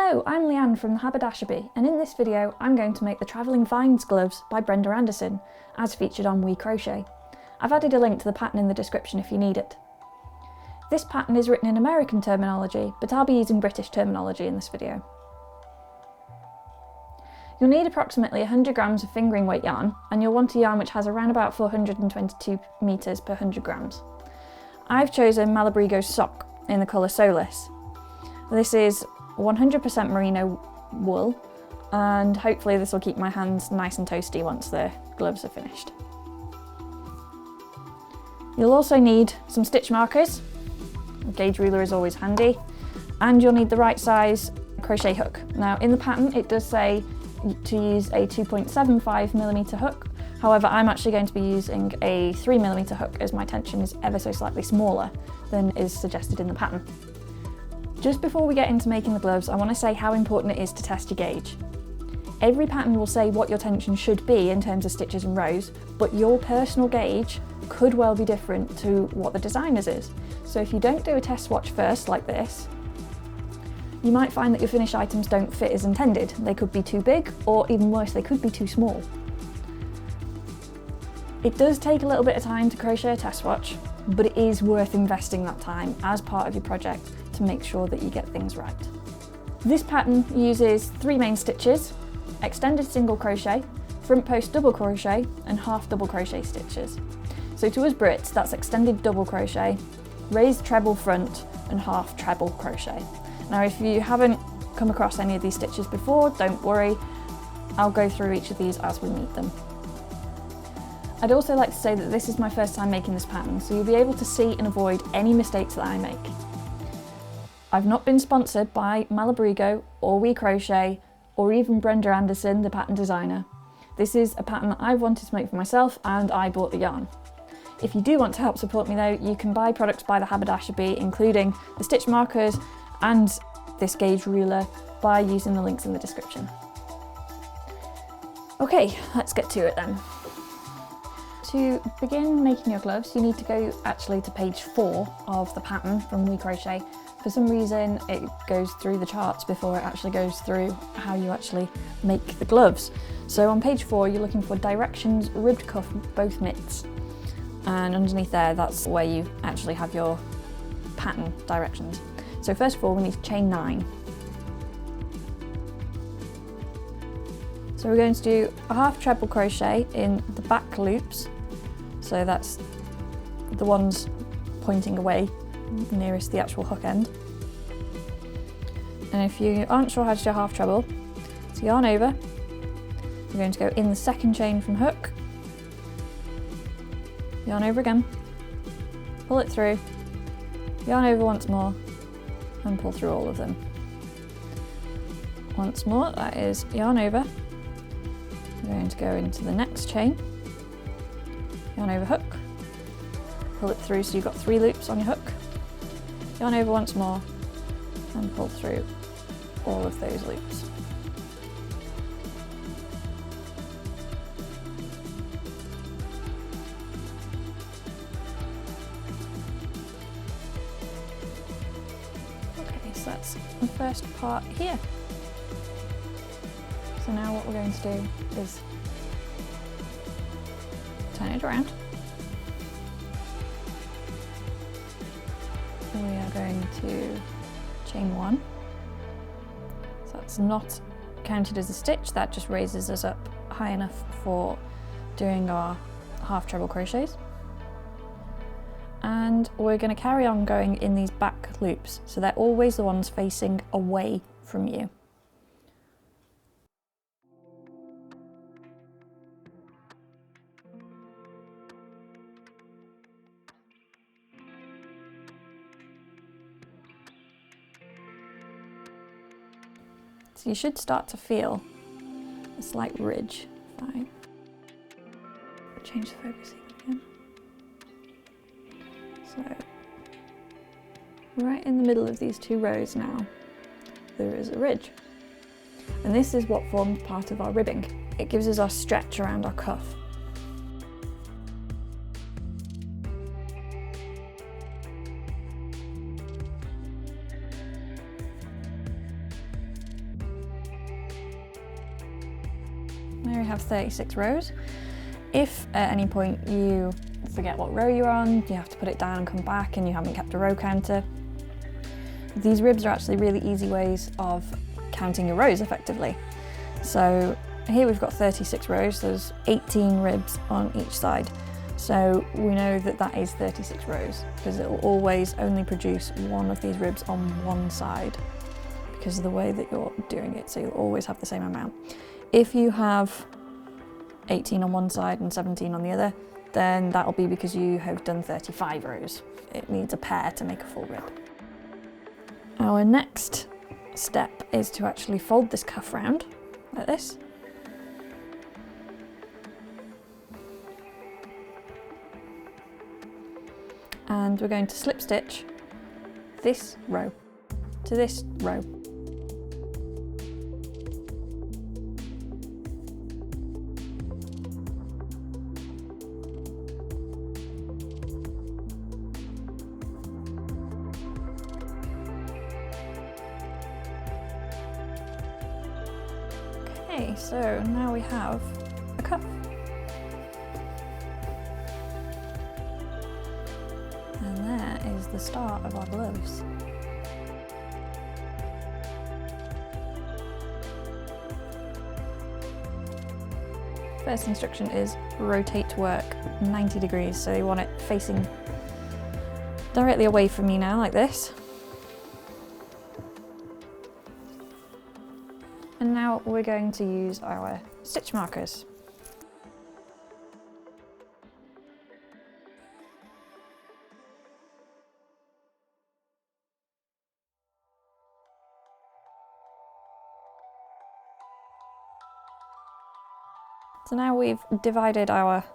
Hello, I'm Leanne from the Haberdashery, and in this video I'm going to make the Travelling Vines gloves by Brenda Anderson, as featured on We Crochet. I've added a link to the pattern in the description if you need it. This pattern is written in American terminology, but I'll be using British terminology in this video. You'll need approximately 100 grams of fingering weight yarn, and you'll want a yarn which has around about 422 metres per 100 grams. I've chosen Malabrigo Sock in the colour Solis. This is 100% merino wool, and hopefully this will keep my hands nice and toasty once the gloves are finished. You'll also need some stitch markers, a gauge ruler is always handy, and you'll need the right size crochet hook. Now in the pattern it does say to use a 2.75mm hook, however I'm actually going to be using a 3mm hook as my tension is ever so slightly smaller than is suggested in the pattern. Just before we get into making the gloves, I want to say how important it is to test your gauge. Every pattern will say what your tension should be in terms of stitches and rows, but your personal gauge could well be different to what the designer's is. So if you don't do a test swatch first, like this, you might find that your finished items don't fit as intended. They could be too big, or even worse, they could be too small. It does take a little bit of time to crochet a test swatch, but it is worth investing that time as part of your project to make sure that you get things right. This pattern uses 3 main stitches, extended single crochet, front post double crochet and half double crochet stitches. So to us Brits, that's extended double crochet, raised treble front and half treble crochet. Now if you haven't come across any of these stitches before, don't worry, I'll go through each of these as we meet them. I'd also like to say that this is my first time making this pattern, so you'll be able to see and avoid any mistakes that I make. I've not been sponsored by Malabrigo or We Crochet or even Brenda Anderson, the pattern designer. This is a pattern that I've wanted to make for myself and I bought the yarn. If you do want to help support me though, you can buy products by the Haberdashery, including the stitch markers and this gauge ruler, by using the links in the description. Okay, let's get to it then. To begin making your gloves, you need to go actually to page 4 of the pattern from We Crochet. For some reason it goes through the charts before it actually goes through how you actually make the gloves. So on page 4 you're looking for directions, ribbed cuff both mitts, and underneath there that's where you actually have your pattern directions. So first of all we need to chain 9. So we're going to do a half treble crochet in the back loops, so that's the ones pointing away nearest the actual hook end. And if you aren't sure how to do a half treble, so yarn over, you're going to go in the second chain from hook, yarn over again, pull it through, yarn over once more and pull through all of them. Once more, that is yarn over, you're going to go into the next chain, yarn over hook, pull it through so you've got 3 loops on your hook, yarn over once more and pull through all of those loops. Okay, so that's the first part here. So now what we're going to do is turn it around. We are going to chain 1. So that's not counted as a stitch, that just raises us up high enough for doing our half treble crochets. And we're going to carry on going in these back loops, so they're always the ones facing away from you. So you should start to feel a slight ridge. Fine. Change the focusing again. So, right in the middle of these 2 rows now, there is a ridge. And this is what forms part of our ribbing. It gives us our stretch around our cuff. Here we have 36 rows. If at any point you forget what row you're on, you have to put it down and come back and you haven't kept a row counter, these ribs are actually really easy ways of counting your rows effectively. So here we've got 36 rows, so there's 18 ribs on each side. So we know that that is 36 rows because it will always only produce one of these ribs on one side because of the way that you're doing it, so you'll always have the same amount. If you have 18 on one side and 17 on the other, then that'll be because you have done 35 rows. It needs a pair to make a full rib. Our next step is to actually fold this cuff round like this. And we're going to slip stitch this row to this row. Okay, so now we have a cuff. And there is the start of our gloves. First instruction is rotate to work 90 degrees, so you want it facing directly away from you now, like this. And now we're going to use our stitch markers. So now we've divided our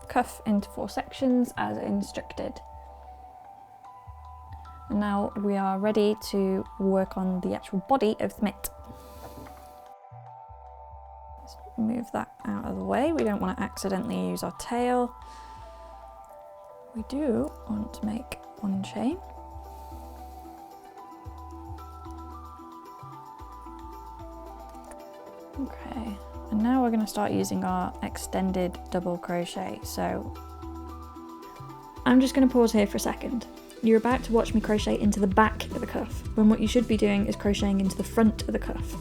cuff into 4 sections as instructed. And now we are ready to work on the actual body of the mitt. Let's move that out of the way. We don't want to accidentally use our tail. We do want to make one chain. Okay. And now we're going to start using our extended double crochet. So I'm just going to pause here for a second. You're about to watch me crochet into the back of the cuff, when what you should be doing is crocheting into the front of the cuff.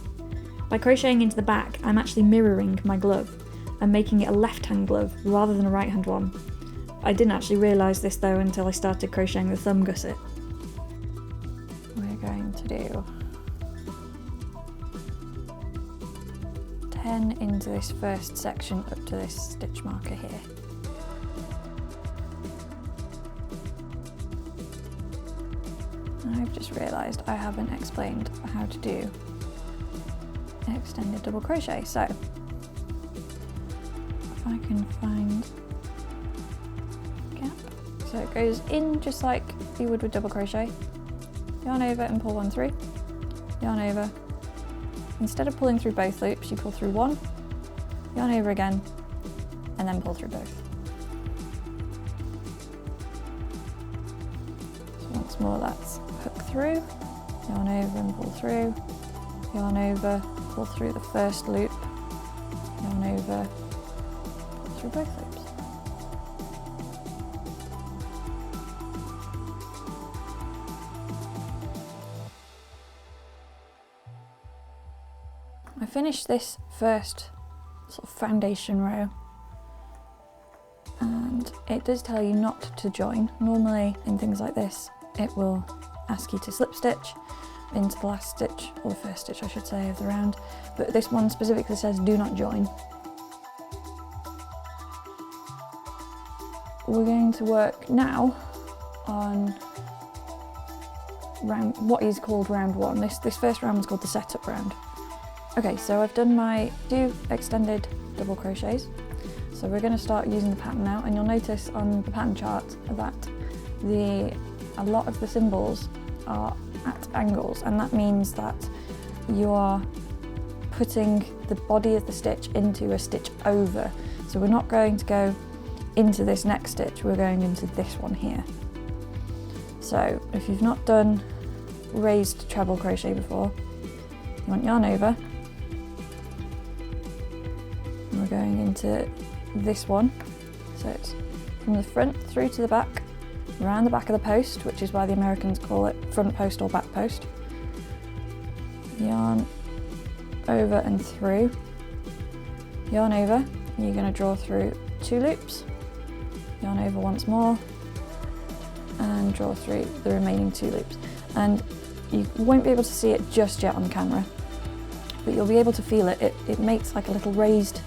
By crocheting into the back, I'm actually mirroring my glove and making it a left-hand glove rather than a right-hand one. I didn't actually realise this though until I started crocheting the thumb gusset. We're going to do 10 into this first section up to this stitch marker here. And I've just realised I haven't explained how to do extended double crochet, so if I can find a gap. So it goes in just like you would with double crochet, yarn over and pull one through, yarn over. Instead of pulling through both loops, you pull through one, yarn over again, and then pull through both. So once more, that's hook through, yarn over and pull through, yarn over, pull through the first loop, yarn over, pull through both loops. I finished this first sort of foundation row, and it does tell you not to join. Normally in things like this it will ask you to slip stitch into the last stitch, or the first stitch I should say, of the round, but this one specifically says do not join. We're going to work now on what is called round 1. This first round was called the setup round. Okay, so I've done my 2 extended double crochets. So we're going to start using the pattern now, and you'll notice on the pattern chart that a lot of the symbols are at angles, and that means that you are putting the body of the stitch into a stitch over. So we're not going to go into this next stitch, we're going into this one here. So if you've not done raised treble crochet before, you want yarn over, and we're going into this one. So it's from the front through to the back, around the back of the post, which is why the Americans call it front post or back post. Yarn over and through, yarn over, you're going to draw through 2 loops, yarn over once more, and draw through the remaining 2 loops. And you won't be able to see it just yet on camera, but you'll be able to feel it. It makes like a little raised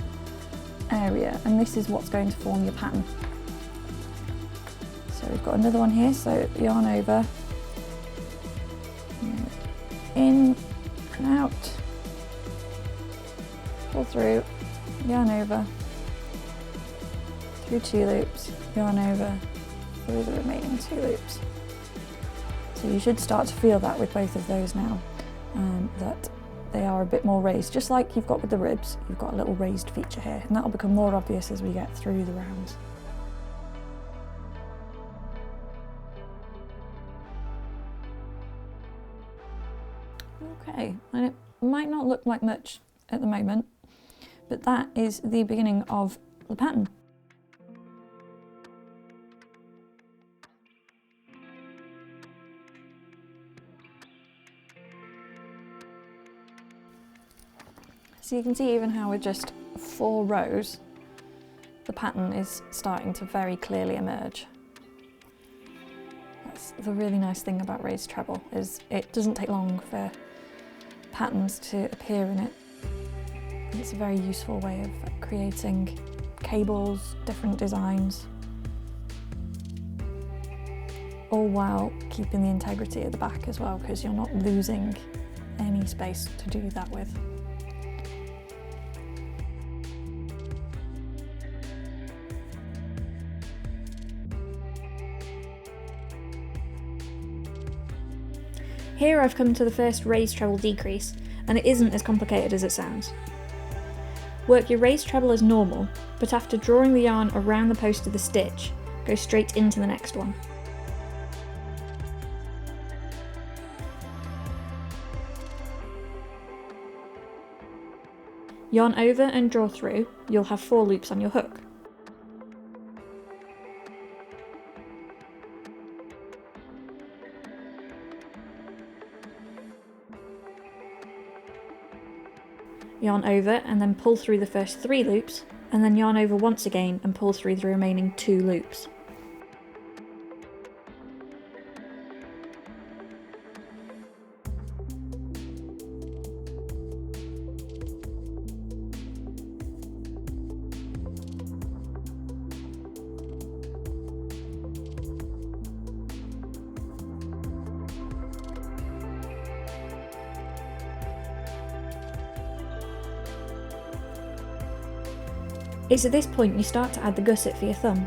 area, and this is what's going to form your pattern. So we've got another one here, so yarn over, in and out, pull through, yarn over, through 2 loops, yarn over, through the remaining 2 loops. So you should start to feel that with both of those now, that they are a bit more raised. Just like you've got with the ribs, you've got a little raised feature here, and that'll become more obvious as we get through the rounds. Okay, and it might not look like much at the moment, but that is the beginning of the pattern. So you can see even how with just 4 rows, the pattern is starting to very clearly emerge. That's the really nice thing about raised treble, is it doesn't take long for patterns to appear in it. It's a very useful way of creating cables, different designs, all while keeping the integrity at the back as well, because you're not losing any space to do that with. Here I've come to the first raised treble decrease, and it isn't as complicated as it sounds. Work your raised treble as normal, but after drawing the yarn around the post of the stitch, go straight into the next one. Yarn over and draw through, you'll have 4 loops on your hook. Yarn over and then pull through the first 3 loops, and then yarn over once again and pull through the remaining 2 loops. It's at this point you start to add the gusset for your thumb.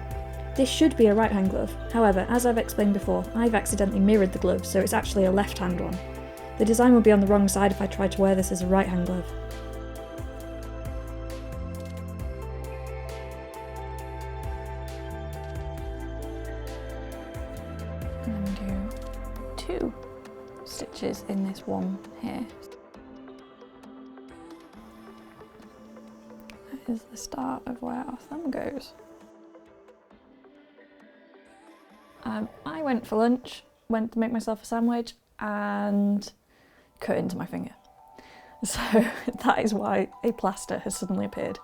This should be a right hand glove, however, as I've explained before, I've accidentally mirrored the glove, so it's actually a left hand one. The design would be on the wrong side if I tried to wear this as a right hand glove. And do 2 stitches in this one here. Is the start of where our thumb goes. I went for lunch, went to make myself a sandwich and cut into my finger. So that is why a plaster has suddenly appeared.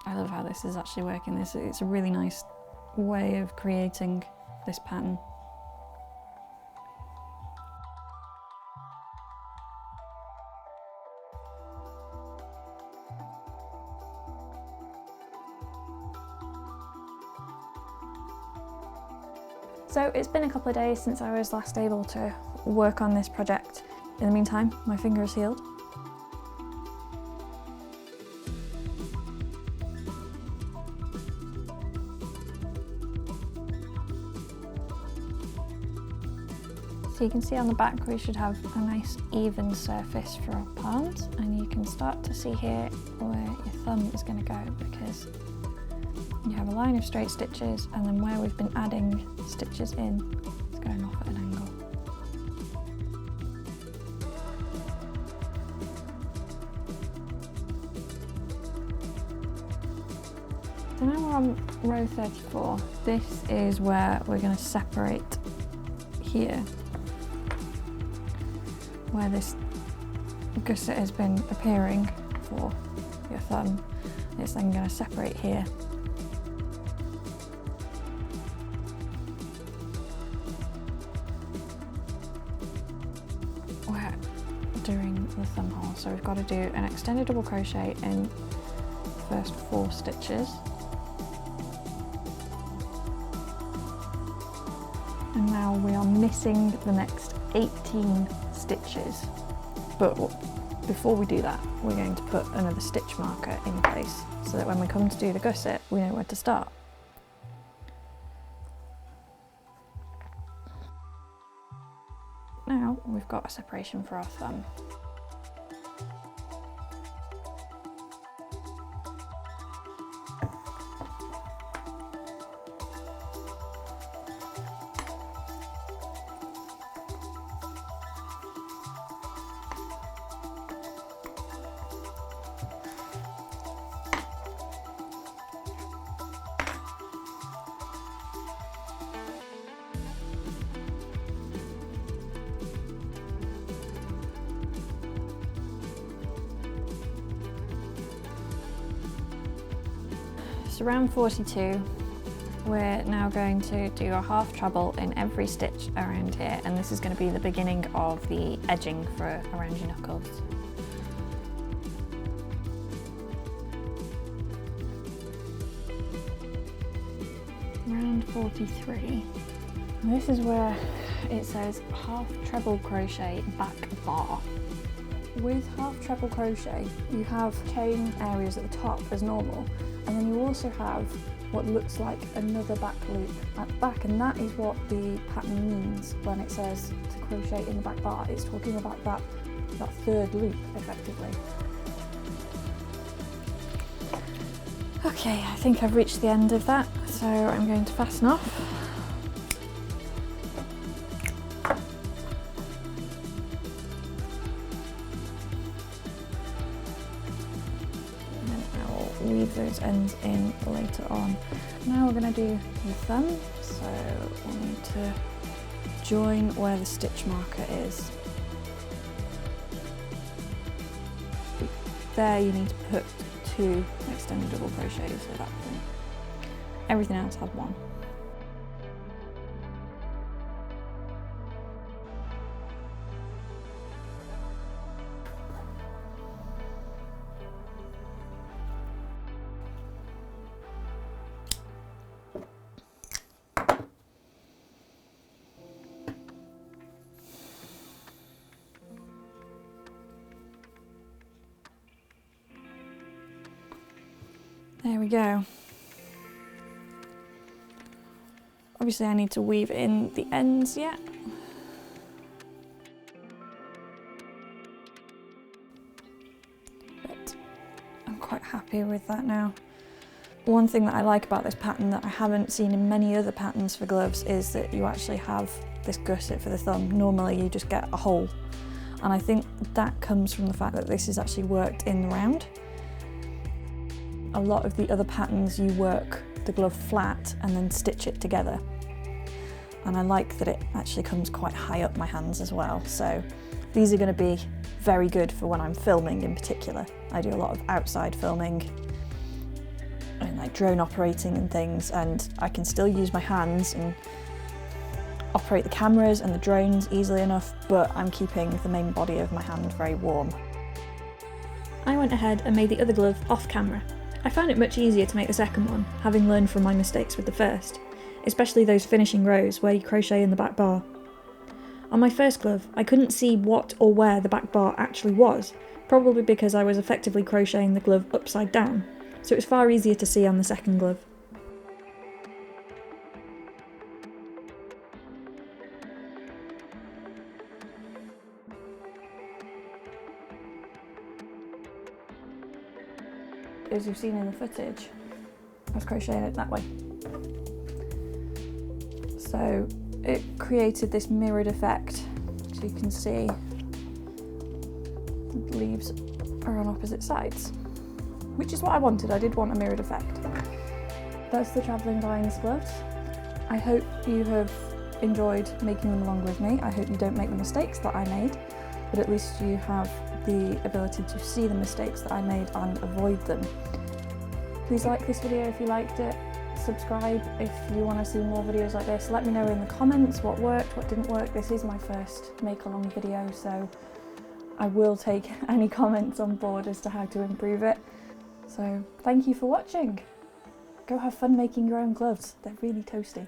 I love how this is actually working. It's a really nice way of creating this pattern. So it's been a couple of days since I was last able to work on this project. In the meantime, my finger is healed. So you can see on the back we should have a nice even surface for our palms, and you can start to see here where your thumb is going to go, because you have a line of straight stitches, and then where we've been adding stitches in, it's going off at an angle. So now we're on row 34. This is where we're going to separate here, where this gusset has been appearing for your thumb. It's then going to separate here. We're doing the thumb hole, so we've got to do an extended double crochet in the first 4 stitches. And now we are missing the next 18 stitches. But before we do that, we're going to put another stitch marker in place so that when we come to do the gusset, we know where to start. Now we've got a separation for our thumb. So round 42, we're now going to do a half treble in every stitch around here, and this is going to be the beginning of the edging for around your knuckles. Round 43. And this is where it says half treble crochet back bar. With half treble crochet, you have chain areas at the top as normal, and then you also have what looks like another back loop at the back, and that is what the pattern means when it says to crochet in the back bar. It's talking about that third loop, effectively. Okay, I think I've reached the end of that, so I'm going to fasten off. Weave those ends in later on. Now we're going to do the thumb, so we'll need to join where the stitch marker is. There you need to put 2 extended double crochets at that point. Everything else has 1. There we go. Obviously I need to weave in the ends yet. But I'm quite happy with that now. One thing that I like about this pattern that I haven't seen in many other patterns for gloves is that you actually have this gusset for the thumb. Normally you just get a hole. And I think that comes from the fact that this is actually worked in the round. A lot of the other patterns you work the glove flat and then stitch it together. And I like that it actually comes quite high up my hands as well. So these are going to be very good for when I'm filming in particular. I do a lot of outside filming and like drone operating and things, and I can still use my hands and operate the cameras and the drones easily enough, but I'm keeping the main body of my hand very warm. I went ahead and made the other glove off camera. I found it much easier to make the second one, having learned from my mistakes with the first, especially those finishing rows where you crochet in the back bar. On my first glove, I couldn't see what or where the back bar actually was, probably because I was effectively crocheting the glove upside down, so it was far easier to see on the second glove. As you've seen in the footage, I was crocheting it that way. So it created this mirrored effect, so you can see the leaves are on opposite sides, which is what I wanted. I did want a mirrored effect. that's the Travelling Vines gloves. I hope you have enjoyed making them along with me. I hope you don't make the mistakes that I made, but at least you have the ability to see the mistakes that I made and avoid them. Please like this video if you liked it. Subscribe if you want to see more videos like this. Let me know in the comments what worked, what didn't work. This is my first make along video, so I will take any comments on board as to how to improve it. So thank you for watching. Go have fun making your own gloves. They're really toasty.